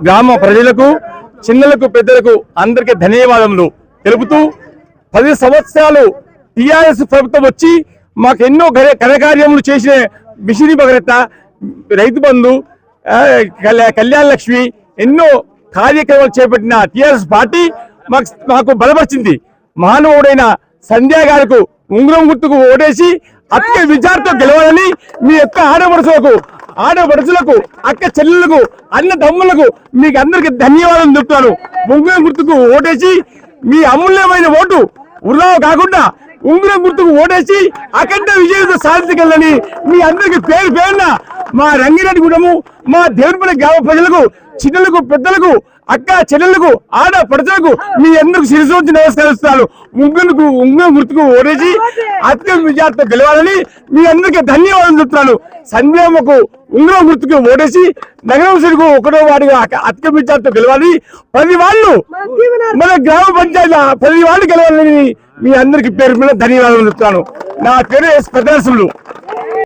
గ్రామ ప్రజలకు చిన్నలకు పెద్దలకు అందరికీ ధన్యవాదములు తెలుపుతూ 10 సంవత్సరాలు టీఆర్ఎస్ ప్రభుత్వం వచ్చి మాకు ఎన్నో ఘనకార్యములు చేసిన మిషని భగీరథ రైతు బంధు కళ్యాణ లక్ష్మి ఎన్నో కార్యక్రమాలు చేపట్టిన టీఆర్ఎస్ పార్టీ మాకు బలపరిచింది. మానవుడైన సంధ్యా గారికి ఉంగరం గుర్తుకు ఓటేసి అత్య విజయాలతో గెలవాలని మీ యొక్క ఆడపడుచులకు అక్క చెల్లెలకు అన్న తమ్ములకు మీకు అందరికి ధన్యవాదాలు చెప్తాను. ఉంగరం గుర్తుకు ఓటేసి మీ అమూల్యమైన ఓటు వృధా కాకుండా ఉంగరం గుర్తుకు ఓటేసి అఖండ విజయంతో సాధించగలని మీ అందరికి పేరు పేరున మా రంగిరెడ్డిగూడెము మా దేవునిపల్లి గ్రామ ప్రజలకు చిన్నలకు పెద్దలకు అక్క చెల్లెలకు ఆడపడుచులకు మీ అందరికి శిరసోంచి నమస్కరిస్తాను. ఉంగరం గుర్తుకు ఓటేసి అత్య విజయాలతో గెలవాలని మీ అందరికీ ధన్యవాదాలు చెప్తున్నాను. సంధ్యామకు ఉంగరం గుర్తుకు ఓటేసి నగరం సిరుకు 1వ వార్డుగా అత్య విజయాలతో గెలవాలి. 10 వాళ్ళు మన గ్రామ పంచాయతీ 10 వాళ్ళు గెలవాలని మీ అందరికి పేరు మీద ధన్యవాదాలు చెప్తాను. నా పేరు ఎస్ పెద్దరసులు.